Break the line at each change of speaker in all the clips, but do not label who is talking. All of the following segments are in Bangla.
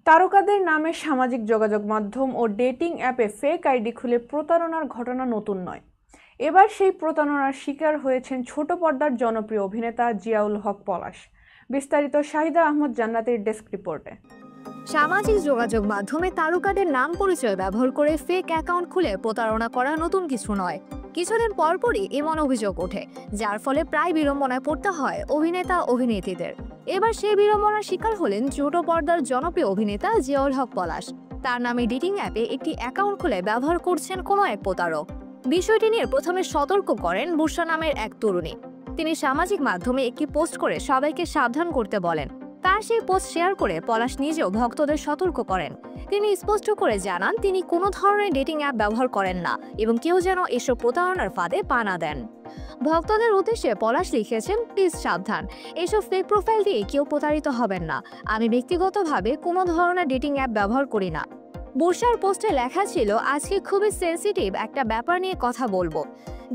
তারকাদের নামে সামাজিক যোগাযোগ মাধ্যম ও ডেটিং অ্যাপে ফেক আইডি খুলে প্রতারণার ঘটনা নতুন নয়। এবার সেই প্রতারণার শিকার হয়েছেন ছোট পর্দার জনপ্রিয় অভিনেতা জিয়াউল হক পলাশ। বিস্তারিত শাহিদা আহমদ জান্নাতের ডেস্ক রিপোর্টে।
সামাজিক যোগাযোগ মাধ্যমে তারকাদের নাম পরিচয় ব্যবহার করে ফেক অ্যাকাউন্ট খুলে প্রতারণা করা নতুন কিছু নয়। কিছুদিন পরপরই এমন অভিযোগ ওঠে, যার ফলে প্রায় বিড়ম্বনায় পড়তে হয় অভিনেতা অভিনেত্রীদের। এবার সেই বিড়ম্বনার শিকার হলেন ছোট পর্দার জনপ্রিয় অভিনেতা জিয়াউল হক পলাশ। তার নামে ডেটিং অ্যাপে একটি অ্যাকাউন্ট খুলে ব্যবহার করছেন কোনো এক প্রতারক। বিষয়টি নিয়ে প্রথমে সতর্ক করেন বুশরা নামের এক তরুণী। তিনি সামাজিক মাধ্যমে একটি পোস্ট করে সবাইকে সাবধান করতে বলেন। তার সেই পোস্ট শেয়ার করে পলাশ নিজেও ভক্তদের সতর্ক করেন। তিনি স্পষ্ট করে জানান তিনি কোনো ধরনের ডেটিং অ্যাপ ব্যবহার করেন না এবং কেউ যেন এসব প্রতারণার ফাঁদে পা না দেন। ভক্তদের উদ্দেশ্যে পলাশ লিখেছেন, প্লিজ সাবধান, এসব ফেক প্রোফাইল দিয়ে কেউ প্রতারিত হবেন না। আমি ব্যক্তিগতভাবে কোনো ধরনের ডেটিং অ্যাপ ব্যবহার করি না। বর্ষার পোস্টে লেখা ছিল, আজকে খুবই সেন্সিটিভ একটা ব্যাপার নিয়ে কথা বলবো।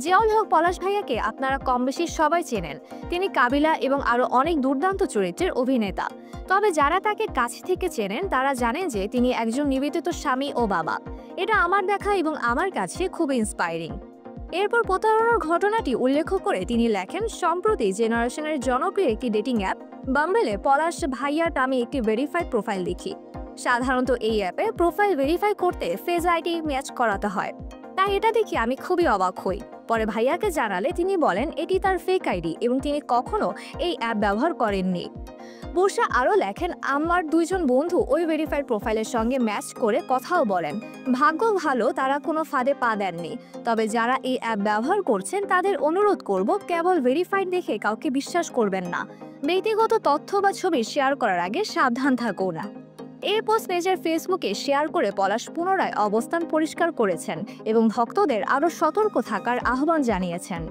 জিয়াউল হক পলাশ ভাইয়াকে আপনারা কম বেশি সবাই চেনেন। তিনি কাবিলা এবং আরো অনেক দুর্দান্ত চরিত্রের অভিনেতা। তবে যারা তাকে কাছে থেকে চেনেন তারা জানেন যে তিনি একজন নিবেদিত স্বামী ও বাবা। এটা আমার দেখা এবং আমার কাছে খুব ইন্সপায়ারিং। এরপর প্রতারণার ঘটনাটি উল্লেখ করে তিনি লেখেন, সম্প্রতি জেনারেশনের জনপ্রিয় একটি ডেটিং অ্যাপ বাম্বেলে পলাশ ভাইয়ার নামে একটি ভেরিফাইড প্রোফাইল দেখি। সাধারণত এই অ্যাপে প্রোফাইল ভেরিফাই করতে ফেস আইডি ম্যাচ করাতে হয়, তাই এটা দেখে আমি খুবই অবাক হই। পরে ভাইয়াকে জানালে তিনি বলেন এটি তার ফেক আইডি এবং তিনি কখনো এই অ্যাপ ব্যবহার করেননি। বর্ষা আরও লেখেন, আমার দুইজন বন্ধু ওই ভেরিফাইড প্রোফাইলের সঙ্গে ম্যাচ করে কথাও বলেন। ভাগ্য ভালো তারা কোনো ফাঁদে পা দেননি। তবে যারা এই অ্যাপ ব্যবহার করছেন তাদের অনুরোধ করব, কেবল ভেরিফাইড দেখে কাউকে বিশ্বাস করবেন না। ব্যক্তিগত তথ্য বা ছবি শেয়ার করার আগে সাবধান থাকুন না। এই পোস্ট নিজের ফেসবুকে শেয়ার করে পলাশ পুনরায় অবস্থান পরিষ্কার করেছেন এবং ভক্তদের আরও সতর্ক থাকার আহ্বান জানিয়েছেন।